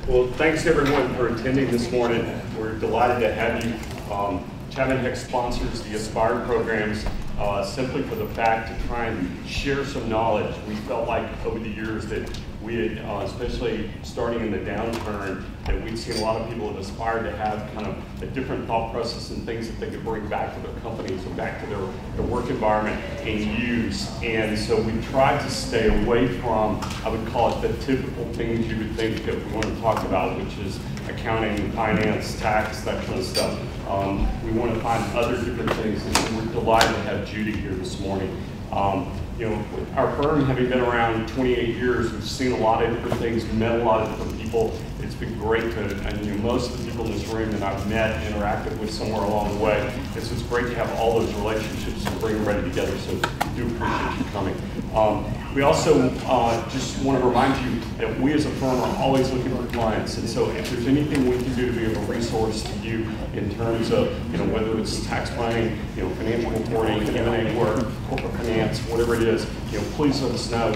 Well, thanks everyone for attending this morning. We're delighted to have you. Chapman Heck sponsors the Aspire programs simply for the fact to try and share some knowledge. We felt like over the years that we had, especially starting in the downturn, that we'd seen a lot of people that aspired to have kind of a different thought process and things that they could bring back to their companies or back to their work environment and use. And so we tried to stay away from, I would call it the typical things you would think that we want to talk about, which is accounting, finance, tax, that kind of stuff. We want to find other different things, and so we're delighted to have Judy here this morning. You know, our firm, having been around 28 years, we've seen a lot of different things, met a lot of different people. It's been great to, and you know, most of the people in this room that I've met, interacted with somewhere along the way. It's great to have all those relationships and bring them ready together, so we do appreciate you coming. We also just want to remind you that we as a firm are always looking for clients, and so if there's anything we can do to be of a resource to you in terms of, you know, whether it's tax planning, you know, financial reporting, M&A work, corporate finance, whatever it is, you know, please let us know.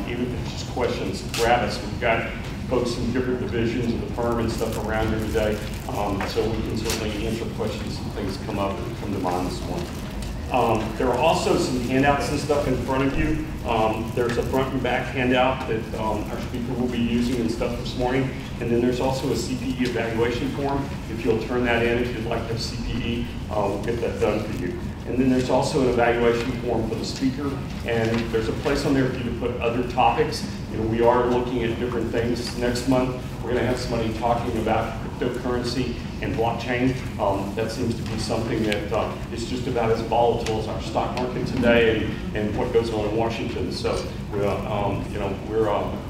Even if it's just questions, grab us. We've got folks in different divisions of the firm and stuff around here today, so we can certainly answer questions and things come up and come to mind this morning. There are also some handouts and stuff in front of you. There's a front and back handout that our speaker will be using and stuff this morning. And then there's also a CPE evaluation form. If you'll turn that in, if you'd like to have CPE, we'll get that done for you. And then there's also an evaluation form for the speaker. And there's a place on there for you to put other topics. You know, we are looking at different things. Next month, we're going to have somebody talking about cryptocurrency and blockchain. That seems to be something that is just about as volatile as our stock market today and what goes on in Washington. So we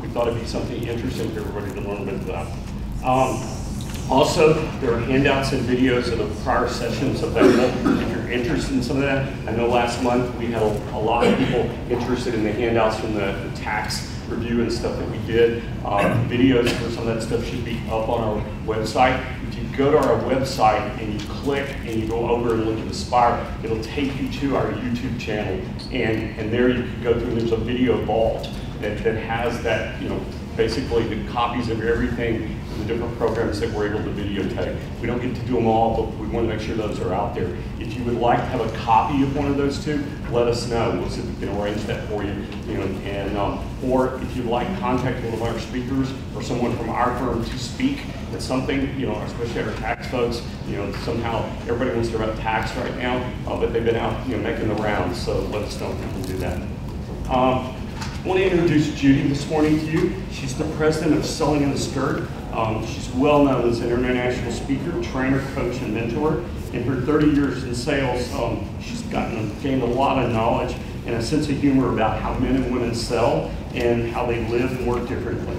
thought it'd be something interesting for everybody to learn a bit about. Also, there are handouts and videos of the prior sessions available if you're interested in some of that. I know last month we had a lot of people interested in the handouts from the tax review and stuff that we did. Videos for some of that stuff should be up on our website. If you go to our website and you click and you go over and look at Aspire, it'll take you to our YouTube channel, and there you can go through, and there's a video vault that has that, you know, basically the copies of everything, the different programs that we're able to videotape. We don't get to do them all, but we want to make sure those are out there. If you would like to have a copy of one of those two, let us know. We'll see if we can arrange that for you. You know, and or if you'd like, contact one of our speakers or someone from our firm to speak at something. You know, especially our tax folks. You know, somehow everybody wants to hear about tax right now, but they've been out, you know, making the rounds. So let us know if we can do that. I want to introduce Judy this morning to you. She's the president of Selling in the Skirt. She's well known as an international speaker, trainer, coach, and mentor. In her 30 years in sales, she's gained a lot of knowledge and a sense of humor about how men and women sell and how they live and work differently.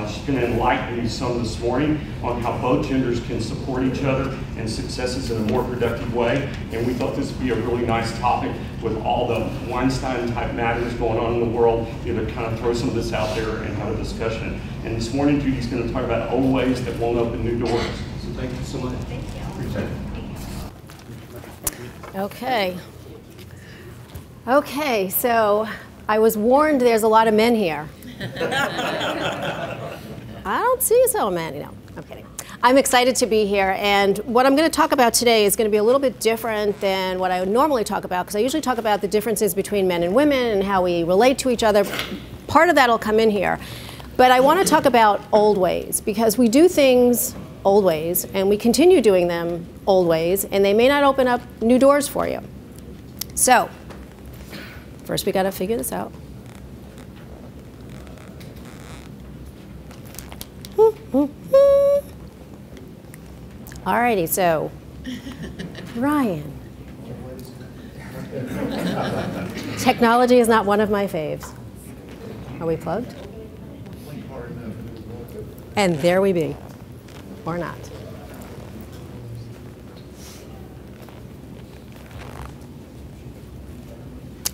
She's going to enlighten you some this morning on how both genders can support each other and successes in a more productive way. And we thought this would be a really nice topic with all the Weinstein-type matters going on in the world, you know, to kind of throw some of this out there and have a discussion. And this morning, Judy's going to talk about old ways that won't open new doors. So thank you so much. Thank you. Appreciate it. Okay. Okay, so I was warned there's a lot of men here. I don't see so many. No, I'm kidding. I'm excited to be here, and what I'm going to talk about today is going to be a little bit different than what I would normally talk about, because I usually talk about the differences between men and women and how we relate to each other. Part of that will come in here. But I want to talk about old ways, because we do things old ways, and we continue doing them old ways, and they may not open up new doors for you. So, first we got to figure this out. Alrighty, so Ryan. Technology is not one of my faves. Are we plugged? And there we be, or not.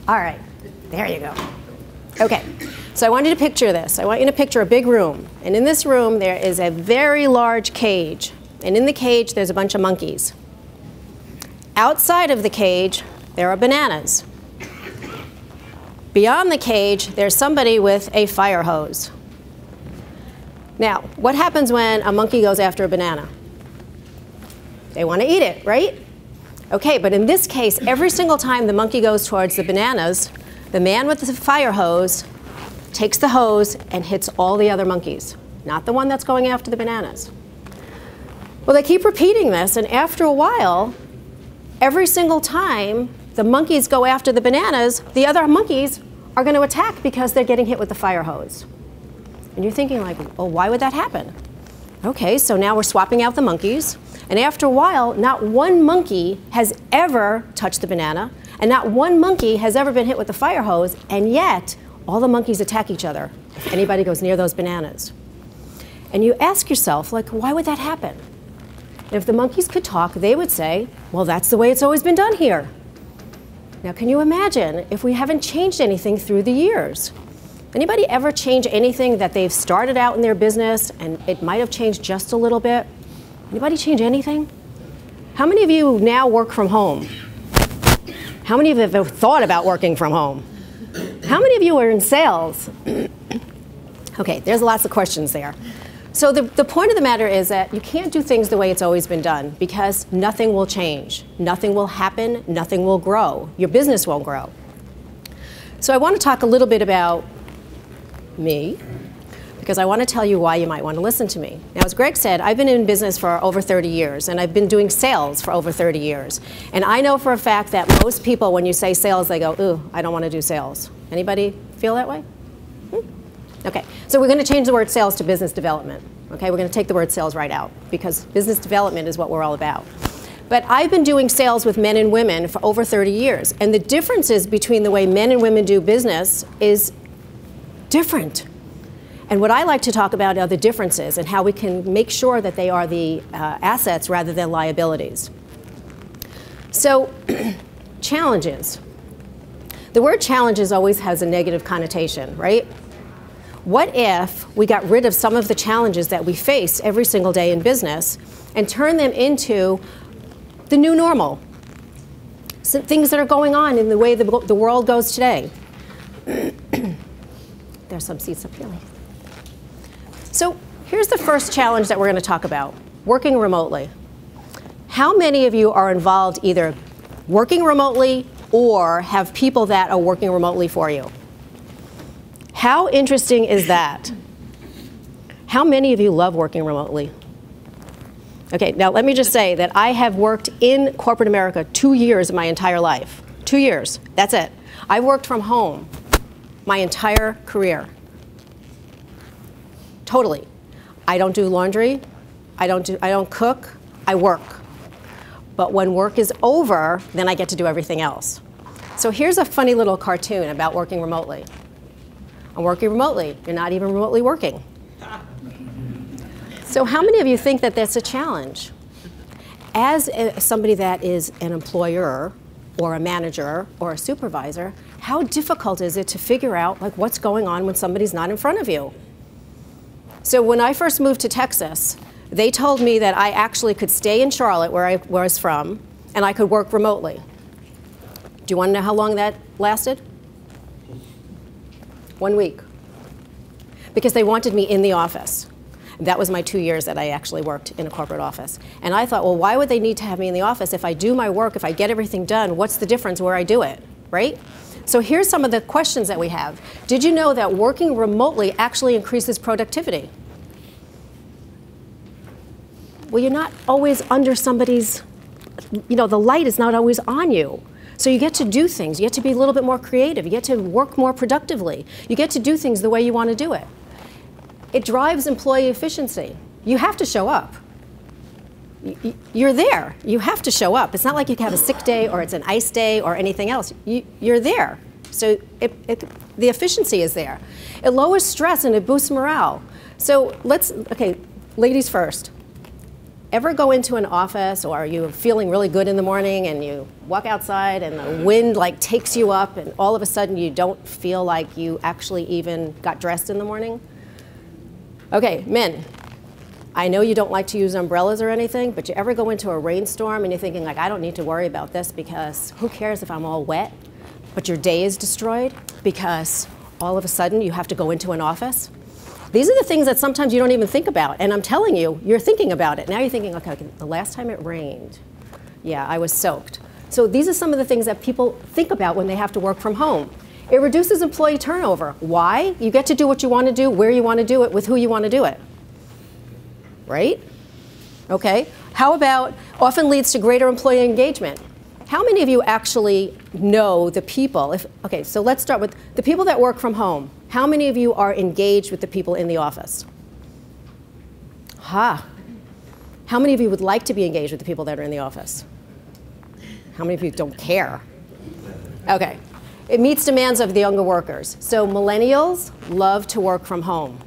All right, there you go. Okay, so I want you to picture this. I want you to picture a big room. And in this room, there is a very large cage. And in the cage, there's a bunch of monkeys. Outside of the cage, there are bananas. Beyond the cage, there's somebody with a fire hose. Now, what happens when a monkey goes after a banana? They want to eat it, right? Okay, but in this case, every single time the monkey goes towards the bananas, the man with the fire hose takes the hose and hits all the other monkeys, not the one that's going after the bananas. Well, they keep repeating this, and after a while, every single time the monkeys go after the bananas, the other monkeys are going to attack because they're getting hit with the fire hose. And you're thinking like, well, why would that happen? Okay, so now we're swapping out the monkeys, and after a while, not one monkey has ever touched the banana, and not one monkey has ever been hit with the fire hose, and yet all the monkeys attack each other if anybody goes near those bananas. And you ask yourself, like, why would that happen? If the monkeys could talk, they would say, well, that's the way it's always been done here. Now, can you imagine if we haven't changed anything through the years? Anybody ever change anything that they've started out in their business and it might have changed just a little bit? Anybody change anything? How many of you now work from home? How many of you have thought about working from home? How many of you are in sales? Okay, there's lots of questions there. So the point of the matter is that you can't do things the way it's always been done because nothing will change. Nothing will happen. Nothing will grow. Your business won't grow. So I want to talk a little bit about me because I want to tell you why you might want to listen to me. Now, as Greg said, I've been in business for over 30 years, and I've been doing sales for over 30 years. And I know for a fact that most people, when you say sales, they go, ooh, I don't want to do sales. Anybody feel that way? Okay, so we're going to change the word sales to business development. Okay, we're going to take the word sales right out because business development is what we're all about. But I've been doing sales with men and women for over 30 years, and the differences between the way men and women do business is different. And what I like to talk about are the differences and how we can make sure that they are the assets rather than liabilities. So, challenges. The word challenges always has a negative connotation, right? What if we got rid of some of the challenges that we face every single day in business and turn them into the new normal? Some things that are going on in the way the world goes today. There's some seats up here. So here's the first challenge that we're going to talk about, working remotely. How many of you are involved either working remotely or have people that are working remotely for you? How interesting is that? How many of you love working remotely? Okay, now let me just say that I have worked in corporate America 2 years of my entire life. 2 years, that's it. I've worked from home my entire career. Totally. I don't do laundry, I don't cook, I work. But when work is over, then I get to do everything else. So here's a funny little cartoon about working remotely. I'm working remotely. You're not even remotely working. So how many of you think that that's a challenge? As somebody that is an employer or a manager or a supervisor, how difficult is it to figure out like what's going on when somebody's not in front of you? So when I first moved to Texas, they told me that I actually could stay in Charlotte, where I was from, and I could work remotely. Do you want to know how long that lasted? 1 week. Because they wanted me in the office. That was my 2 years that I actually worked in a corporate office. And I thought, well, why would they need to have me in the office? If I do my work, if I get everything done, what's the difference where I do it, right? So here's some of the questions that we have. Did you know that working remotely actually increases productivity? Well, you're not always under somebody's, the light is not always on you. So you get to do things. You get to be a little bit more creative. You get to work more productively. You get to do things the way you want to do it. It drives employee efficiency. You have to show up. You're there. You have to show up. It's not like you can have a sick day or it's an ice day or anything else. You're there. So the efficiency is there. It lowers stress and it boosts morale. So okay, ladies first. Ever go into an office or you're feeling really good in the morning and you walk outside and the wind like takes you up and all of a sudden you don't feel like you actually even got dressed in the morning? Okay, men, I know you don't like to use umbrellas or anything, but you ever go into a rainstorm and you're thinking like, I don't need to worry about this because who cares if I'm all wet? But your day is destroyed because all of a sudden you have to go into an office? These are the things that sometimes you don't even think about. And I'm telling you, you're thinking about it. Now you're thinking, okay, the last time it rained, yeah, I was soaked. So these are some of the things that people think about when they have to work from home. It reduces employee turnover. Why? You get to do what you want to do, where you want to do it, with who you want to do it. Right? Okay. How about often leads to greater employee engagement? How many of you actually know the people? Okay, so let's start with the people that work from home. How many of you are engaged with the people in the office? How many of you would like to be engaged with the people that are in the office? How many of you don't care? Okay. It meets demands of the younger workers. So millennials love to work from home.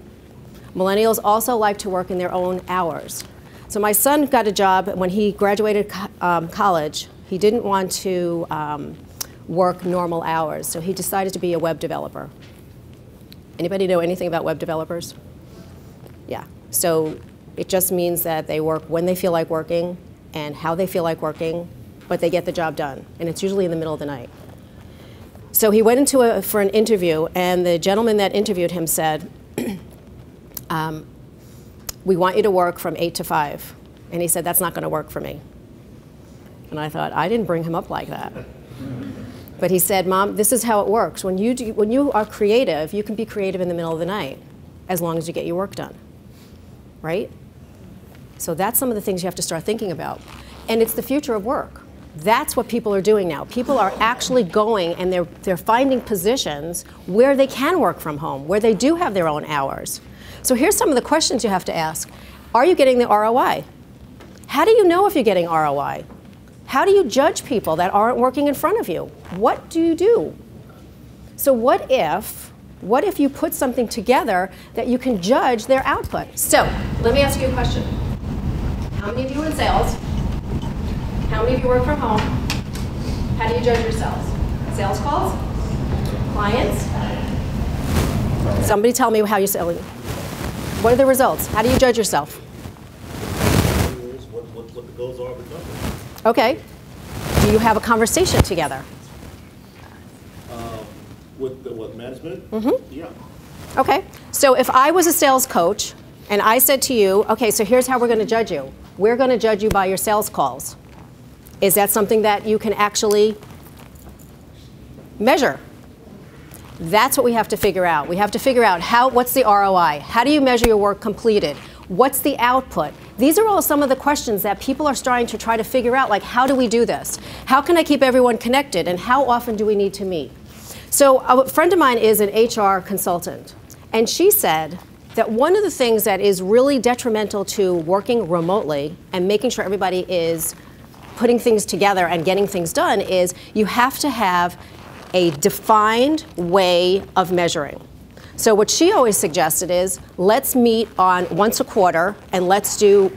Millennials also like to work in their own hours. So my son got a job when he graduated college. He didn't want to work normal hours, so he decided to be a web developer. Anybody know anything about web developers? Yeah. So it just means that they work when they feel like working and how they feel like working, but they get the job done, and it's usually in the middle of the night. So he went for an interview, and the gentleman that interviewed him said, we want you to work from 8 to 5. And he said, that's not going to work for me. And I thought, I didn't bring him up like that. But he said, Mom, this is how it works. When you are creative, you can be creative in the middle of the night, as long as you get your work done, right? So that's some of the things you have to start thinking about. And it's the future of work. That's what people are doing now. People are actually going and they're finding positions where they can work from home, where they do have their own hours. So here's some of the questions you have to ask. Are you getting the ROI? How do you know if you're getting ROI? How do you judge people that aren't working in front of you? What do you do? So what if you put something together that you can judge their output? So let me ask you a question. How many of you are in sales? How many of you work from home? How do you judge yourselves? Sales calls? Clients? Somebody tell me how you're selling. What are the results? How do you judge yourself? What the goals are of the company. Okay. Do you have a conversation together? With management? Mm-hmm. Yeah. Okay. So if I was a sales coach and I said to you, okay, so here's how we're going to judge you. We're going to judge you by your sales calls. Is that something that you can actually measure? That's what we have to figure out. We have to figure out what's the ROI? How do you measure your work completed? What's the output? These are all some of the questions that people are starting to try to figure out, like how do we do this? How can I keep everyone connected? And how often do we need to meet? So a friend of mine is an HR consultant, and she said that one of the things that is really detrimental to working remotely and making sure everybody is putting things together and getting things done is you have to have a defined way of measuring. So what she always suggested is, let's meet on once a quarter and let's do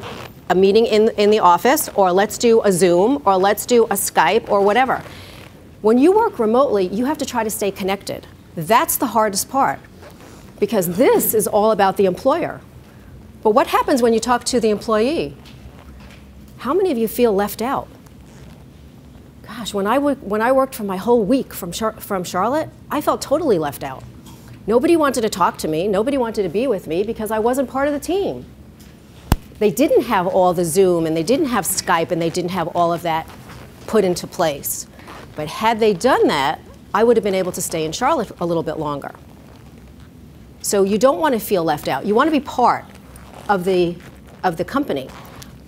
a meeting in the office, or let's do a Zoom, or let's do a Skype, or whatever. When you work remotely, you have to try to stay connected. That's the hardest part, because this is all about the employer. But what happens when you talk to the employee? How many of you feel left out? Gosh, when I worked for my whole week from Charlotte, I felt totally left out. Nobody wanted to talk to me. Nobody wanted to be with me because I wasn't part of the team. They didn't have all the Zoom, and they didn't have Skype, and they didn't have all of that put into place. But had they done that, I would have been able to stay in Charlotte a little bit longer. So you don't want to feel left out. You want to be part of the company.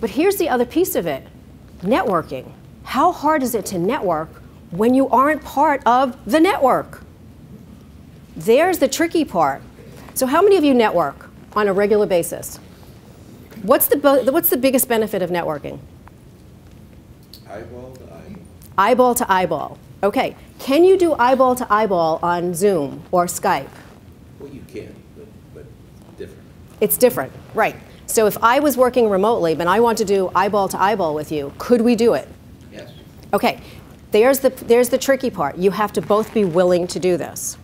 But here's the other piece of it, networking. How hard is it to network when you aren't part of the network? There's the tricky part. So how many of you network on a regular basis? What's the biggest benefit of networking? Eyeball to eyeball. Eyeball to eyeball. Okay. Can you do eyeball to eyeball on Zoom or Skype? Well, you can, but different. It's different, right. So if I was working remotely, but I want to do eyeball to eyeball with you, could we do it? Yes. Okay. There's the tricky part. You have to both be willing to do this.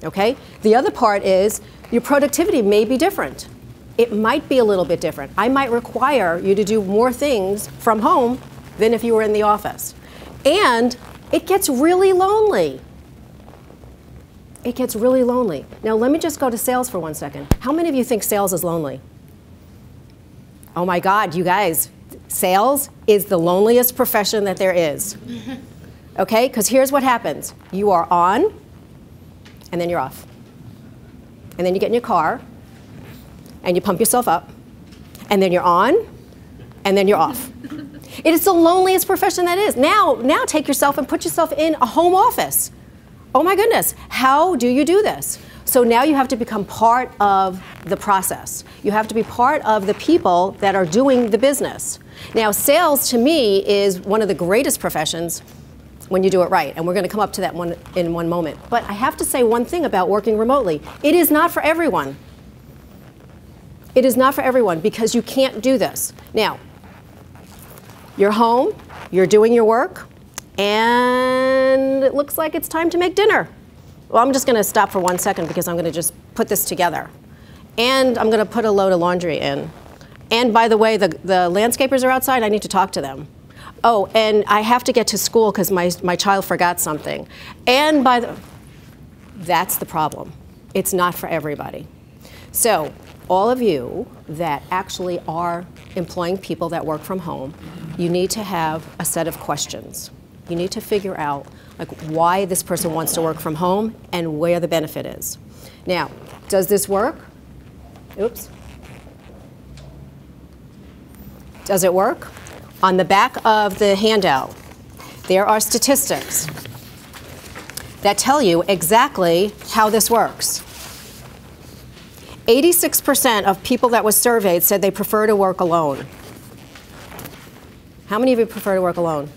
Okay? The other part is your productivity may be different. It might be a little bit different. I might require you to do more things from home than if you were in the office. And it gets really lonely. It gets really lonely. Now let me just go to sales for 1 second. How many of you think sales is lonely? Oh my God, you guys, sales is the loneliest profession that there is. Okay, because here's what happens. You are on, and then you're off. And then you get in your car, and you pump yourself up, and then you're on, and then you're off. It is the loneliest profession that is. Now take yourself and put yourself in a home office. Oh my goodness, how do you do this? So now you have to become part of the process. You have to be part of the people that are doing the business. Now, sales to me is one of the greatest professions when you do it right, and we're going to come up to that one in one moment. But I have to say one thing about working remotely. It is not for everyone. It is not for everyone because you can't do this. Now, you're home, you're doing your work, and it looks like it's time to make dinner. Well, I'm just going to stop for 1 second because I'm going to just put this together. And I'm going to put a load of laundry in. And by the way, the landscapers are outside. I need to talk to them. Oh, and I have to get to school because my child forgot something. And that's the problem. It's not for everybody. So all of you that actually are employing people that work from home, you need to have a set of questions. You need to figure out like why this person wants to work from home and where the benefit is. Now, does this work? Oops. Does it work? On the back of the handout, there are statistics that tell you exactly how this works. 86% of people that was surveyed said they prefer to work alone. How many of you prefer to work alone?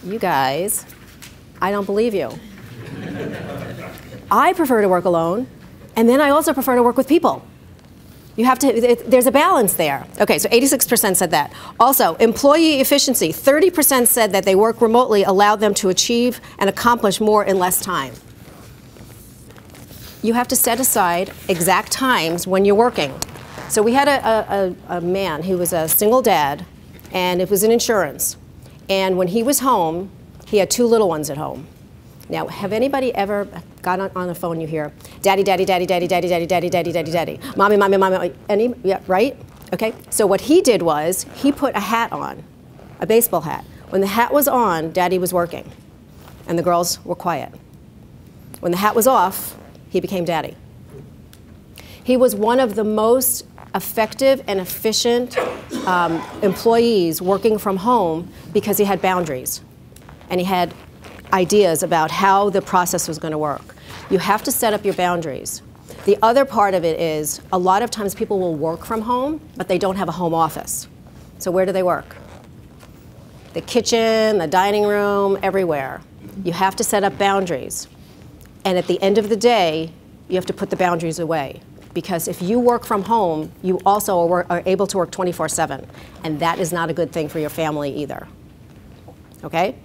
You guys, I don't believe you. I prefer to work alone, and then I also prefer to work with people. You have to, there's a balance there. Okay, so 86% said that. Also, employee efficiency, 30% said that they work remotely allowed them to achieve and accomplish more in less time. You have to set aside exact times when you're working. So we had a man who was a single dad, and it was in insurance. And when he was home, he had 2 little ones at home. Now, have anybody ever got on the phone, you hear, daddy, daddy, daddy, daddy, daddy, daddy, daddy, daddy, daddy, daddy, mommy, mommy, mommy, yeah, right? Okay, so what he did was, he put a hat on, a baseball hat. When the hat was on, daddy was working, and the girls were quiet. When the hat was off, he became daddy. He was one of the most effective and efficient employees working from home because he had boundaries and he had ideas about how the process was going to work. You have to set up your boundaries. The other part of it is a lot of times people will work from home, but they don't have a home office. So where do they work? The kitchen, the dining room, everywhere. You have to set up boundaries. And at the end of the day, you have to put the boundaries away. Because if you work from home, you also are able to work 24/7. And that is not a good thing for your family either. Okay?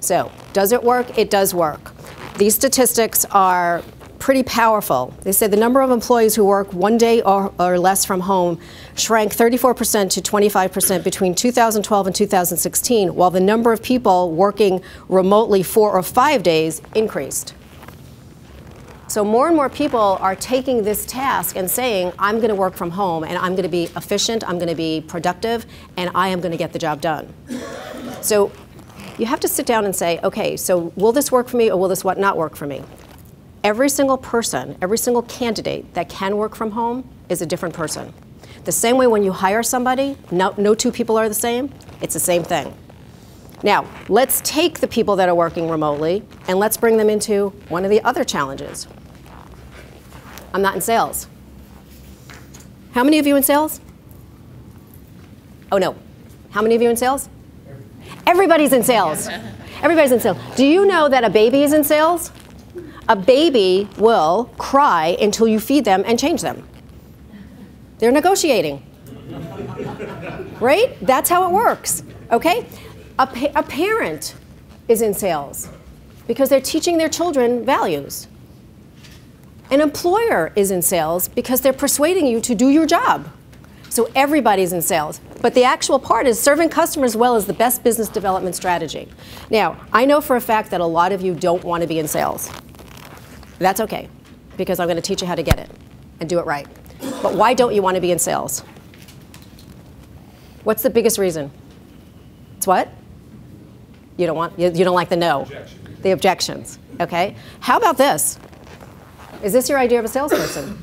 So, does it work? It does work. These statistics are pretty powerful. They say the number of employees who work 1 day or less from home shrank 34% to 25% between 2012 and 2016, while the number of people working remotely 4 or 5 days increased. So more and more people are taking this task and saying, I'm going to work from home, and I'm going to be efficient, I'm going to be productive, and I am going to get the job done. So you have to sit down and say, okay, so will this work for me or will this not work for me? Every single person, every single candidate that can work from home is a different person. The same way when you hire somebody, no 2 people are the same, it's the same thing. Now, let's take the people that are working remotely and let's bring them into one of the other challenges. I'm not in sales. How many of you in sales? Oh no. How many of you in sales? Everybody's in sales. Everybody's in sales. Do you know that a baby is in sales? A baby will cry until you feed them and change them. They're negotiating. Right? That's how it works. Okay? A parent is in sales because they're teaching their children values. An employer is in sales because they're persuading you to do your job. So everybody's in sales. But the actual part is serving customers well is the best business development strategy. Now, I know for a fact that a lot of you don't want to be in sales. That's okay, because I'm going to teach you how to get it and do it right. But why don't you want to be in sales? What's the biggest reason? It's what? You don't like the no. The objections, okay? How about this? Is this your idea of a salesperson?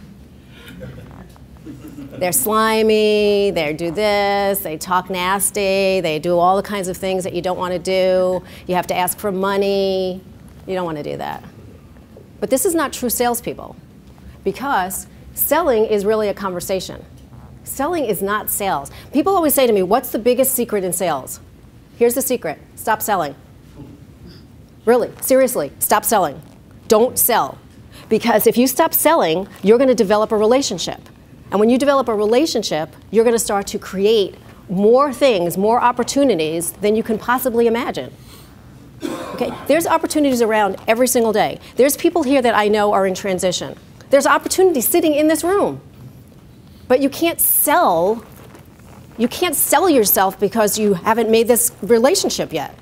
They're slimy, they do this, they talk nasty, they do all the kinds of things that you don't want to do. You have to ask for money. You don't want to do that. But this is not true salespeople, because selling is really a conversation. Selling is not sales. People always say to me, what's the biggest secret in sales? Here's the secret. Stop selling. Really, seriously, stop selling. Don't sell. Because if you stop selling, you're going to develop a relationship. And when you develop a relationship, you're going to start to create more things, more opportunities than you can possibly imagine. Okay? There's opportunities around every single day. There's people here that I know are in transition. There's opportunities sitting in this room. But you can't sell yourself because you haven't made this relationship yet.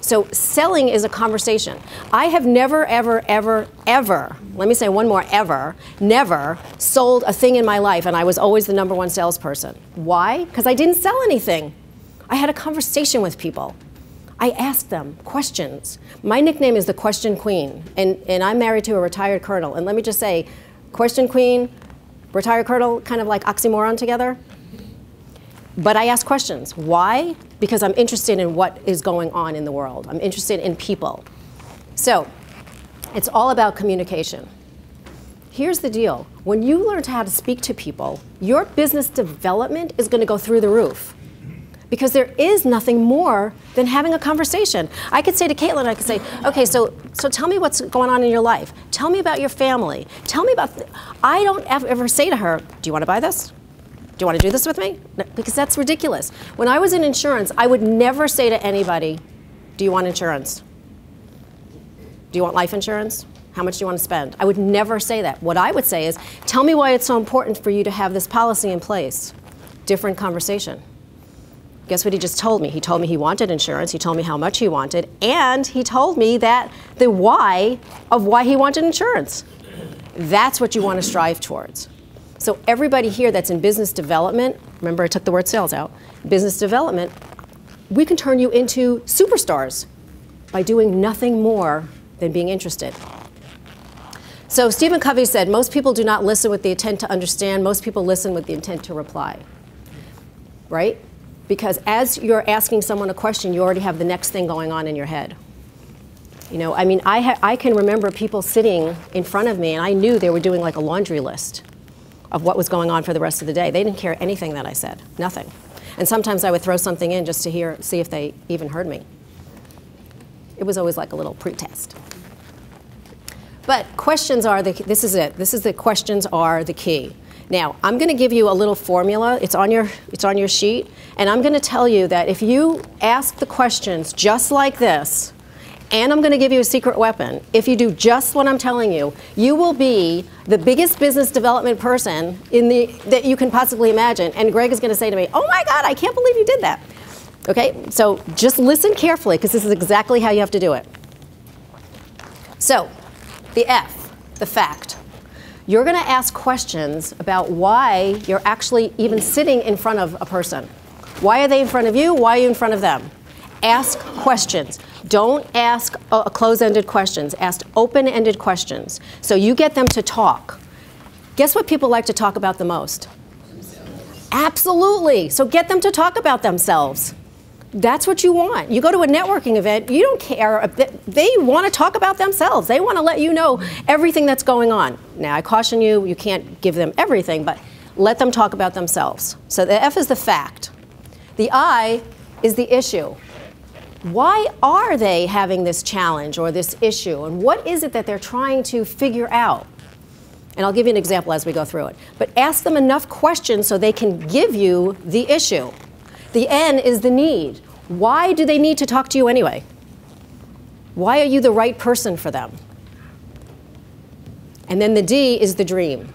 So selling is a conversation. I have never, ever, ever, ever, let me say one more, ever, never sold a thing in my life, and I was always the #1 salesperson. Why? Because I didn't sell anything. I had a conversation with people. I asked them questions. My nickname is the Question Queen, and I'm married to a retired colonel. And let me just say, Question Queen, retired colonel, kind of like oxymoron together. But I ask questions. Why? Because I'm interested in what is going on in the world. I'm interested in people. So it's all about communication. Here's the deal. When you learn how to speak to people, your business development is going to go through the roof. Because there is nothing more than having a conversation. I could say to Caitlin, I could say, okay, so tell me what's going on in your life. Tell me about your family. Tell me about, I don't ever say to her, do you want to buy this? Do you want to do this with me? No, because that's ridiculous. When I was in insurance, I would never say to anybody, do you want insurance? Do you want life insurance? How much do you want to spend? I would never say that. What I would say is, tell me why it's so important for you to have this policy in place. Different conversation. Guess what he just told me? He told me he wanted insurance, he told me how much he wanted, and he told me that the why of why he wanted insurance. That's what you want to strive towards. So everybody here that's in business development, remember I took the word sales out, business development, we can turn you into superstars by doing nothing more than being interested. So Stephen Covey said, most people do not listen with the intent to understand, most people listen with the intent to reply. Right? Because as you're asking someone a question, you already have the next thing going on in your head. You know, I mean, I can remember people sitting in front of me and I knew they were doing like a laundry list of what was going on for the rest of the day. They didn't care anything that I said, nothing. And sometimes I would throw something in just to see if they even heard me. It was always like a little pretest. But questions are this is it. This is the questions are the key. Now, I'm going to give you a little formula. It's on your sheet. And I'm going to tell you that if you ask the questions just like this, and I'm going to give you a secret weapon, if you do just what I'm telling you, you will be the biggest business development person that you can possibly imagine. And Greg is going to say to me, oh my God, I can't believe you did that. Okay, so just listen carefully, because this is exactly how you have to do it. So, the F, the fact. You're going to ask questions about why you're actually even sitting in front of a person. Why are they in front of you? Why are you in front of them? Ask questions. Don't ask closed-ended questions. Ask open-ended questions. So you get them to talk. Guess what people like to talk about the most? Absolutely. So get them to talk about themselves. That's what you want. You go to a networking event, you don't care. They want to talk about themselves. They want to let you know everything that's going on. Now, I caution you, you can't give them everything, but let them talk about themselves. So the F is the fact. The I is the issue. Why are they having this challenge or this issue? And what is it that they're trying to figure out? And I'll give you an example as we go through it. But ask them enough questions so they can give you the issue. The N is the need. Why do they need to talk to you anyway? Why are you the right person for them? And then the D is the dream.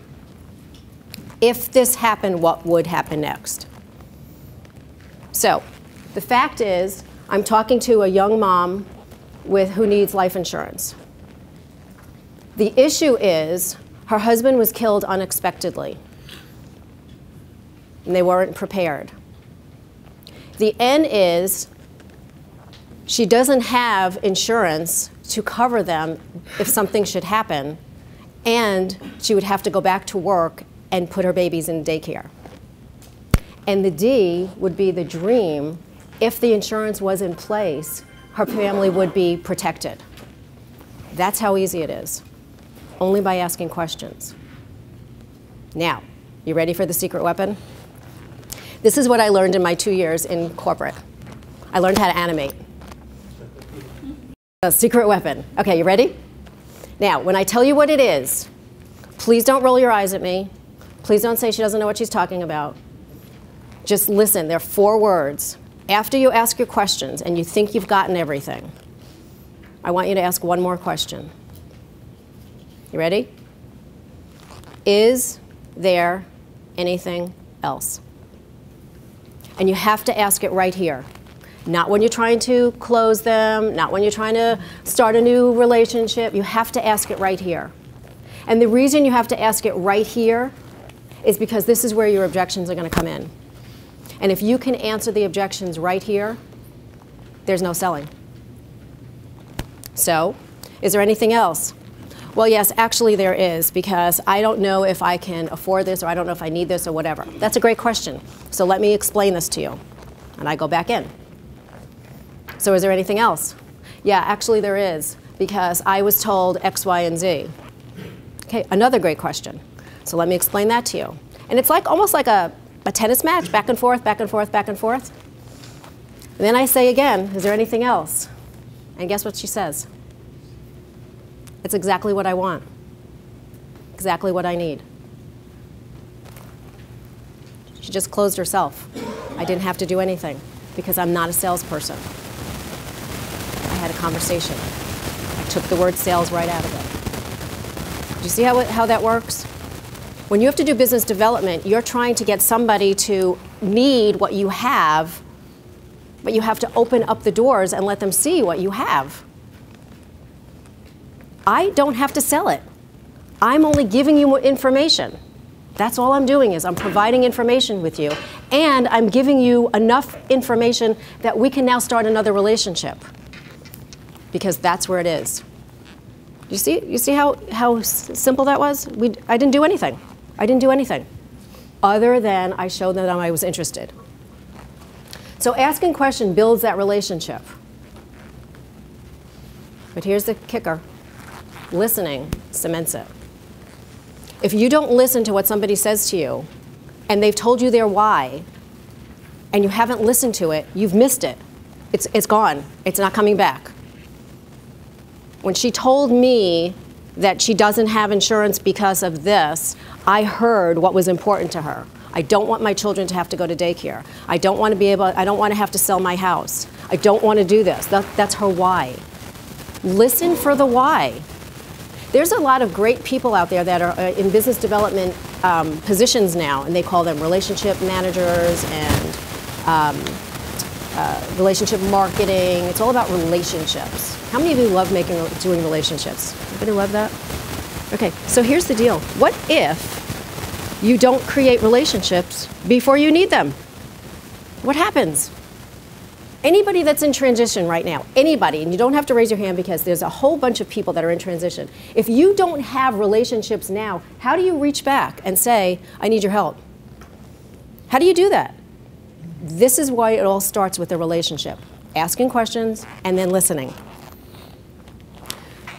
If this happened, what would happen next? So the fact is, I'm talking to a young mom who needs life insurance. The issue is her husband was killed unexpectedly, and they weren't prepared. The end is she doesn't have insurance to cover them if something should happen, and she would have to go back to work and put her babies in daycare. And the D would be the dream. If the insurance was in place, her family would be protected. That's how easy it is, only by asking questions. Now, you ready for the secret weapon? This is what I learned in my 2 years in corporate. I learned how to animate. A secret weapon. Okay, you ready? Now, when I tell you what it is, please don't roll your eyes at me. Please don't say she doesn't know what she's talking about. Just listen. There are 4 words. After you ask your questions and you think you've gotten everything, I want you to ask one more question. You ready? Is there anything else? And you have to ask it right here. Not when you're trying to close them, not when you're trying to start a new relationship. You have to ask it right here. And the reason you have to ask it right here is because this is where your objections are going to come in. And if you can answer the objections right here, there's no selling. So, is there anything else? Well, yes, actually there is, because I don't know if I can afford this, or I don't know if I need this, or whatever. That's a great question. So let me explain this to you. And I go back in. So is there anything else? Yeah, actually there is, because I was told X, Y, and Z. Okay, another great question. So let me explain that to you. And it's like almost like a tennis match, back and forth, back and forth, back and forth. And then I say again, is there anything else? And guess what she says? It's exactly what I want. Exactly what I need. She just closed herself. I didn't have to do anything because I'm not a salesperson. I had a conversation. I took the word sales right out of it. Do you see how that works? When you have to do business development, you're trying to get somebody to need what you have, but you have to open up the doors and let them see what you have. I don't have to sell it. I'm only giving you information. That's all I'm doing, is I'm providing information with you, and I'm giving you enough information that we can now start another relationship, because that's where it is. You see how simple that was? I didn't do anything. I didn't do anything other than I showed them that I was interested. So asking questions builds that relationship. But here's the kicker. Listening cements it. If you don't listen to what somebody says to you, and they've told you their why, and you haven't listened to it, you've missed it. It's gone. It's not coming back. When she told me that she doesn't have insurance because of this, I heard what was important to her. I don't want my children to have to go to daycare. I don't want to have to sell my house. I don't want to do this. That's her why. Listen for the why. There's a lot of great people out there that are in business development positions now, and they call them relationship managers and relationship marketing. It's all about relationships. How many of you love doing relationships? Anybody love that? Okay, so here's the deal. What if you don't create relationships before you need them? What happens? Anybody that's in transition right now, anybody, and you don't have to raise your hand because there's a whole bunch of people that are in transition. If you don't have relationships now, how do you reach back and say, I need your help? How do you do that? This is why it all starts with a relationship. Asking questions and then listening.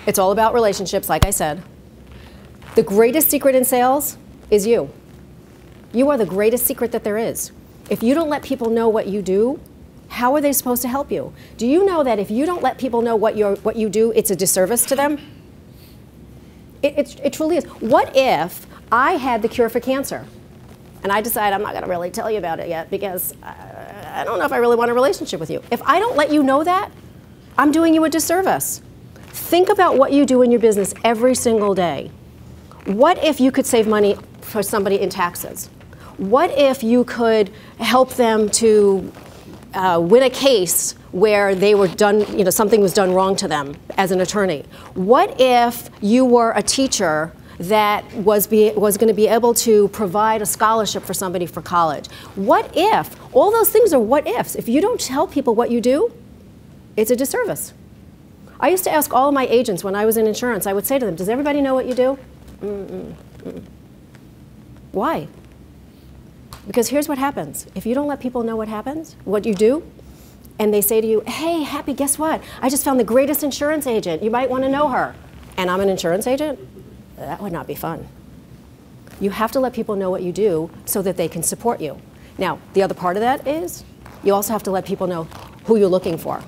It's all about relationships, like I said. The greatest secret in sales is you. You are the greatest secret that there is. If you don't let people know what you do, how are they supposed to help you? Do you know that if you don't let people know what you do, it's a disservice to them? It truly is. What if I had the cure for cancer? And I decide I'm not going to really tell you about it yet because I don't know if I really want a relationship with you. If I don't let you know that, I'm doing you a disservice. Think about what you do in your business every single day. What if you could save money for somebody in taxes? What if you could help them to win a case where they were done, something was done wrong to them as an attorney? What if you were a teacher that was going to be able to provide a scholarship for somebody for college? What if? All those things are what ifs. If you don't tell people what you do, it's a disservice. I used to ask all of my agents when I was in insurance, I would say to them, does everybody know what you do? Why? Because here's what happens. If you don't let people know what happens, what you do, and they say to you, hey, Happy, guess what? I just found the greatest insurance agent. You might want to know her. And I'm an insurance agent? That would not be fun. You have to let people know what you do so that they can support you. Now, the other part of that is you also have to let people know who you're looking for.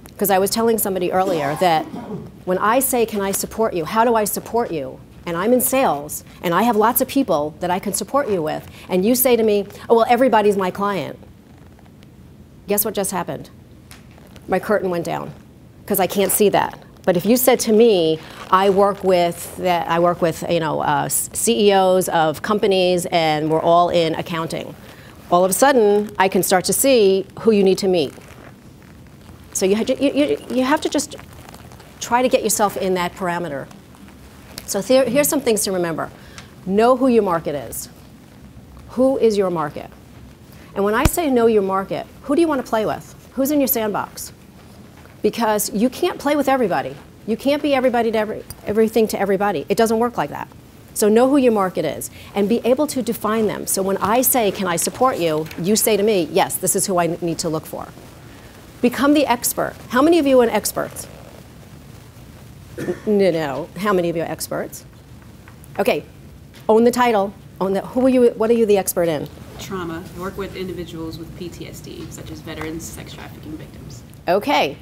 Because I was telling somebody earlier that when I say, can I support you? How do I support you? And I'm in sales, and I have lots of people that I can support you with, and you say to me, oh, well, everybody's my client. Guess what just happened? My curtain went down, because I can't see that. But if you said to me, I work with CEOs of companies, and we're all in accounting, all of a sudden, I can start to see who you need to meet. So you have to just try to get yourself in that parameter. So here's some things to remember. Know who your market is. Who is your market? And when I say know your market, who do you want to play with? Who's in your sandbox? Because you can't play with everybody. You can't be everybody to everything to everybody. It doesn't work like that. So know who your market is and be able to define them. So when I say, can I support you, you say to me, yes, this is who I need to look for. Become the expert. How many of you are experts? No. How many of you are experts? Okay. Own the title. Who are you? What are you the expert in? Trauma. I work with individuals with PTSD, such as veterans, sex trafficking victims. Okay.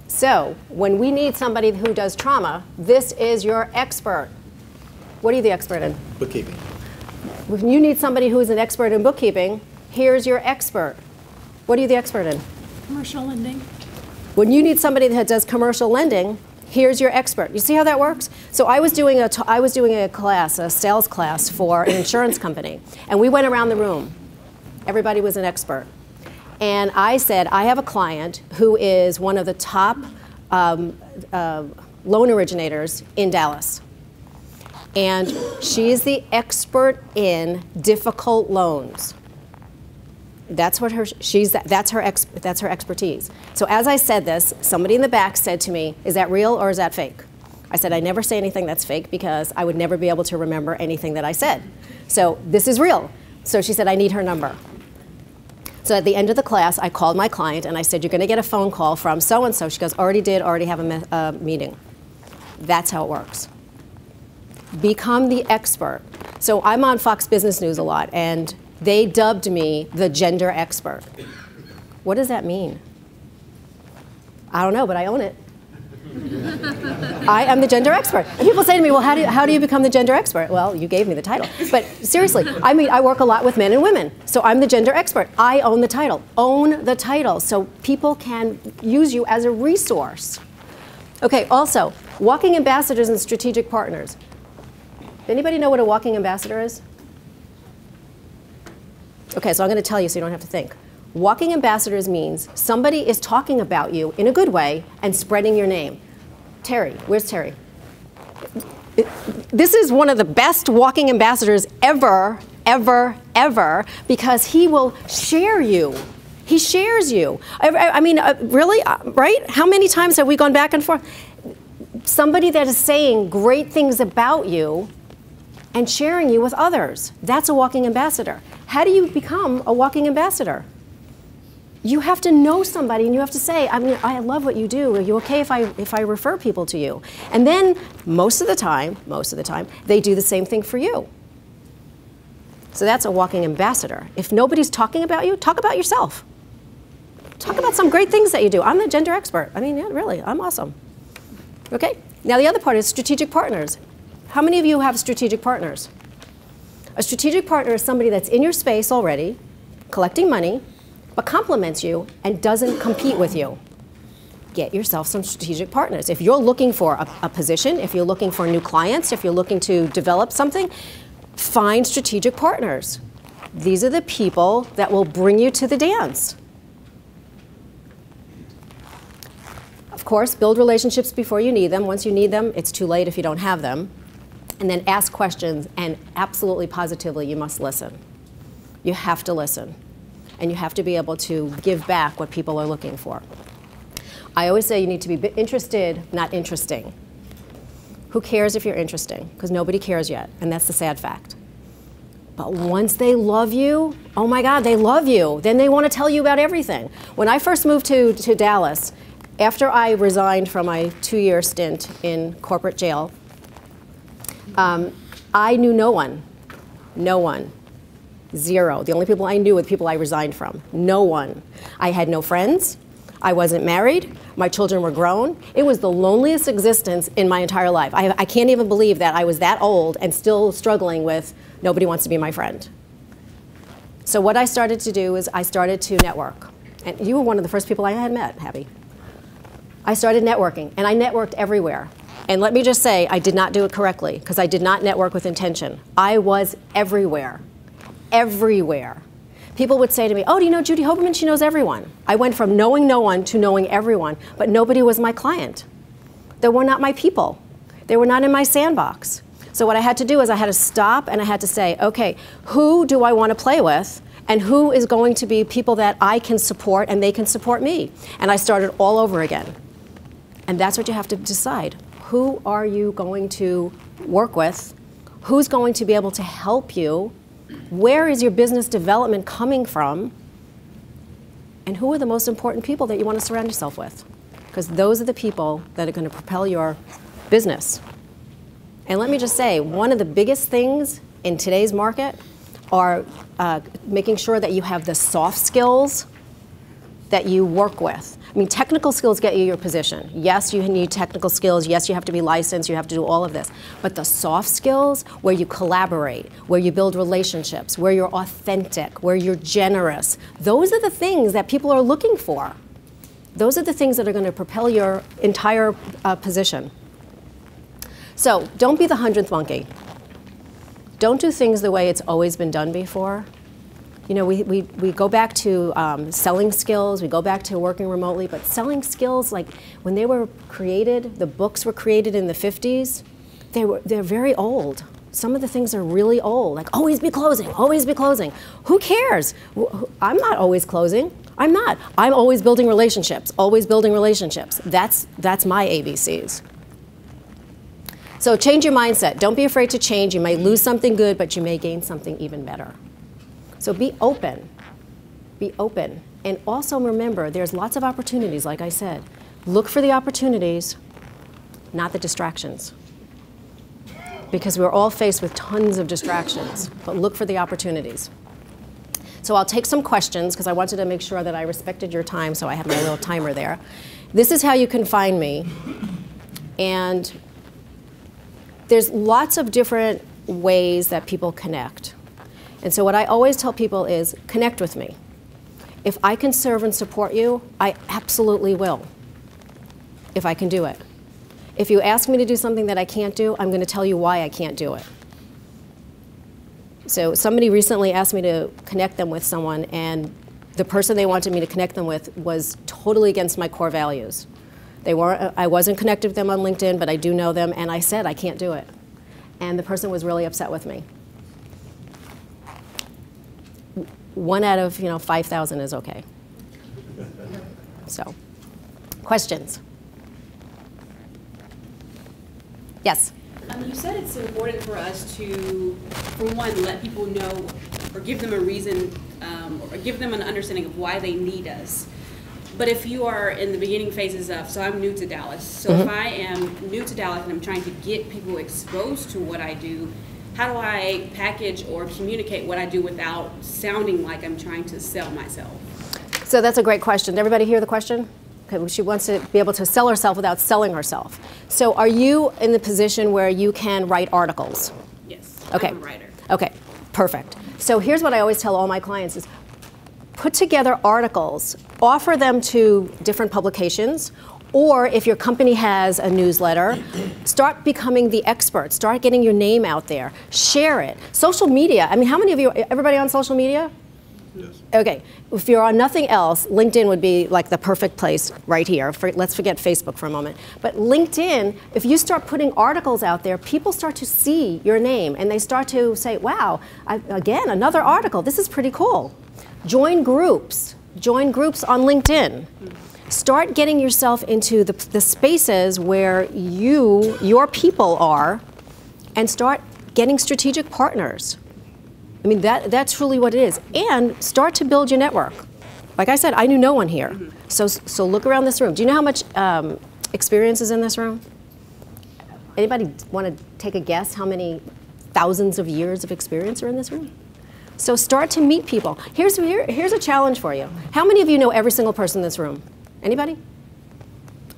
So when we need somebody who does trauma, this is your expert. What are you the expert in? Bookkeeping. When you need somebody who is an expert in bookkeeping, here's your expert. What are you the expert in? Commercial lending. When you need somebody that does commercial lending, here's your expert. You see how that works? So I was doing a class, a sales class for an insurance company, and we went around the room. Everybody was an expert. And I said, I have a client who is one of the top loan originators in Dallas. And she's the expert in difficult loans. That's what that's her expertise. So as I said this, somebody in the back said to me, is that real or is that fake? I said, I never say anything that's fake because I would never be able to remember anything that I said. So this is real. So she said, I need her number. So at the end of the class, I called my client and I said, you're going to get a phone call from so-and-so. She goes, already have a meeting. That's how it works. Become the expert. So I'm on Fox Business News a lot, and they dubbed me the gender expert. What does that mean? I don't know, but I own it. I am the gender expert. And people say to me, well, how do you become the gender expert? Well, you gave me the title. But seriously, I work a lot with men and women. So I'm the gender expert. I own the title. Own the title so people can use you as a resource. Okay, also, walking ambassadors and strategic partners. Anybody know what a walking ambassador is? Okay, so I'm going to tell you so you don't have to think. Walking ambassadors means somebody is talking about you in a good way and spreading your name. Terry, where's Terry? This is one of the best walking ambassadors ever, ever, ever, because he will share you. He shares you. I mean, really, right? How many times have we gone back and forth? Somebody that is saying great things about you and sharing you with others. That's a walking ambassador. How do you become a walking ambassador? You have to know somebody and you have to say, I mean, I love what you do. Are you okay if I refer people to you? And then most of the time, they do the same thing for you. So that's a walking ambassador. If nobody's talking about you, talk about yourself. Talk about some great things that you do. I'm the gender expert. I mean, yeah, really, I'm awesome. Okay, now the other part is strategic partners. How many of you have strategic partners? A strategic partner is somebody that's in your space already, collecting money, but complements you and doesn't compete with you. Get yourself some strategic partners. If you're looking for a position, if you're looking for new clients, if you're looking to develop something, Find strategic partners. These are the people that will bring you to the dance. Of course, build relationships before you need them. Once you need them, it's too late if you don't have them. And then ask questions, and absolutely positively, you must listen. You have to listen. And you have to be able to give back what people are looking for. I always say you need to be interested, not interesting. Who cares if you're interesting? Because nobody cares yet, and that's the sad fact. But once they love you, oh my God, they love you. Then they want to tell you about everything. When I first moved to Dallas, after I resigned from my 2-year stint in corporate jail, I knew no one. No one. Zero. The only people I knew were the people I resigned from. No one. I had no friends. I wasn't married. My children were grown. It was the loneliest existence in my entire life. I can't even believe that I was that old and still struggling with nobody wants to be my friend. So what I started to do is I started to network. And you were one of the first people I had met, Abby. I started networking, and I networked everywhere. And let me just say, I did not do it correctly, because I did not network with intention. I was everywhere. Everywhere. People would say to me, oh, do you know Judy Hoberman? She knows everyone. I went from knowing no one to knowing everyone, but nobody was my client. They were not my people. They were not in my sandbox. So what I had to do is I had to stop and I had to say, okay, who do I want to play with? And who is going to be people that I can support and they can support me? And I started all over again. And that's what you have to decide. Who are you going to work with? Who's going to be able to help you? Where is your business development coming from? And who are the most important people that you want to surround yourself with? Because those are the people that are going to propel your business. And let me just say, one of the biggest things in today's market are making sure that you have the soft skills that you work with. I mean, technical skills get you your position. Yes, you need technical skills. Yes, you have to be licensed. You have to do all of this. But the soft skills, where you collaborate, where you build relationships, where you're authentic, where you're generous, those are the things that people are looking for. Those are the things that are going to propel your entire position. So don't be the 100th monkey. Don't do things the way it's always been done before. You know, we go back to selling skills, we go back to working remotely, but selling skills, like when they were created, the books were created in the 50s, they're very old. Some of the things are really old, like always be closing, always be closing. Who cares? I'm not always closing. I'm not. I'm always building relationships, always building relationships. That's my ABCs. So change your mindset. Don't be afraid to change. You may lose something good, but you may gain something even better. So be open. Be open. And also remember, there's lots of opportunities, like I said. Look for the opportunities, not the distractions. Because we're all faced with tons of distractions, but look for the opportunities. So I'll take some questions, because I wanted to make sure that I respected your time, so I have my little timer there. This is how you can find me. And there's lots of different ways that people connect. And so what I always tell people is, connect with me. If I can serve and support you, I absolutely will, if I can do it. If you ask me to do something that I can't do, I'm going to tell you why I can't do it. So somebody recently asked me to connect them with someone, and the person they wanted me to connect them with was totally against my core values. I wasn't connected with them on LinkedIn, but I do know them, and I said I can't do it. And the person was really upset with me. 1 out of 5,000 is okay. So, questions? Yes? You said it's important for us to, for one, let people know or give them a reason or give them an understanding of why they need us. But if you are in the beginning phases of, so I'm new to Dallas, so if I am new to Dallas and I'm trying to get people exposed to what I do, how do I package or communicate what I do without sounding like I'm trying to sell myself? So that's a great question. Did everybody hear the question? Okay, she wants to be able to sell herself without selling herself. So are you in the position where you can write articles? Yes, okay. I'm a writer. Okay, perfect. So here's what I always tell all my clients is, put together articles, offer them to different publications, Or if your company has a newsletter, start becoming the expert. Start getting your name out there. Share it. Social media. I mean, how many of you, everybody on social media? Yes. Okay, if you're on nothing else, LinkedIn would be like the perfect place right here. Let's forget Facebook for a moment. But LinkedIn, if you start putting articles out there, people start to see your name and they start to say, wow, again, another article, this is pretty cool. Join groups on LinkedIn. Start getting yourself into the spaces where your people are, and start getting strategic partners. I mean, that's truly what it is. And start to build your network. Like I said, I knew no one here. So look around this room. Do you know how much experience is in this room? Anybody want to take a guess how many thousands of years of experience are in this room? So start to meet people. Here's a challenge for you. How many of you know every single person in this room? Anybody?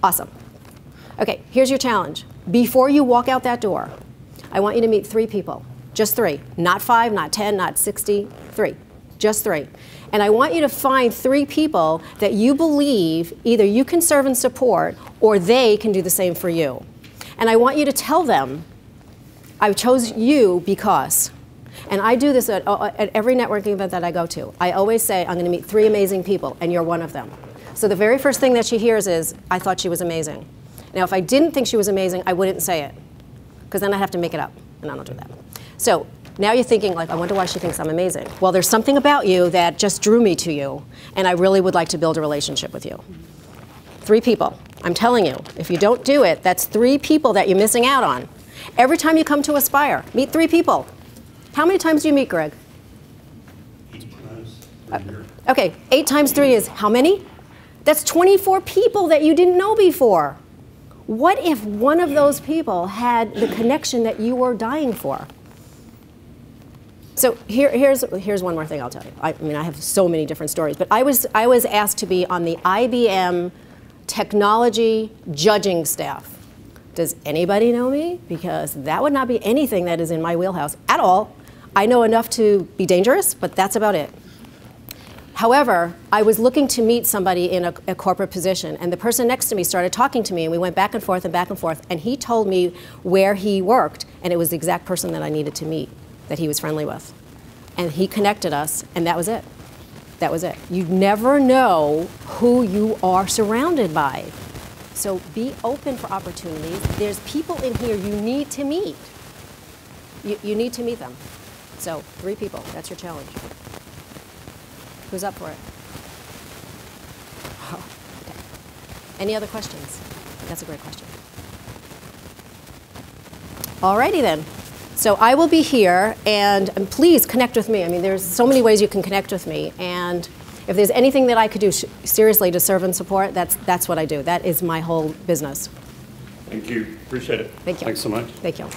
Awesome. Okay, here's your challenge. Before you walk out that door, I want you to meet 3 people. Just 3. Not 5, not 10, not 60. 3. Just 3. And I want you to find 3 people that you believe either you can serve and support or they can do the same for you. And I want you to tell them, I chose you because. And I do this at every networking event that I go to. I always say, I'm going to meet 3 amazing people, and you're one of them. So the very first thing that she hears is, I thought she was amazing. Now, if I didn't think she was amazing, I wouldn't say it, because then I'd have to make it up, and I don't do that. So now you're thinking, like, I wonder why she thinks I'm amazing. Well, there's something about you that just drew me to you, and I really would like to build a relationship with you. 3 people. I'm telling you, if you don't do it, that's 3 people that you're missing out on. Every time you come to Aspire, meet 3 people. How many times do you meet, Greg? 8 times. Okay, 8 times 3 is how many? That's 24 people that you didn't know before. What if one of those people had the connection that you were dying for? So here's one more thing I'll tell you. I mean, I have so many different stories, but I was asked to be on the IBM technology judging staff. Does anybody know me? Because that would not be anything that is in my wheelhouse at all. I know enough to be dangerous, but that's about it. However, I was looking to meet somebody in a corporate position, and the person next to me started talking to me, and we went back and forth, and he told me where he worked, and it was the exact person that I needed to meet, that he was friendly with. And he connected us, and that was it. That was it. You never know who you are surrounded by. So be open for opportunities. There's people in here you need to meet. You need to meet them. So 3 people, that's your challenge. Who's up for it? Oh, okay. Any other questions? That's a great question. Alrighty then. So I will be here, and please connect with me. I mean, there's so many ways you can connect with me, and if there's anything that I could do seriously to serve and support, that's what I do. That is my whole business. Thank you. Appreciate it. Thank you. Thanks so much. Thank you.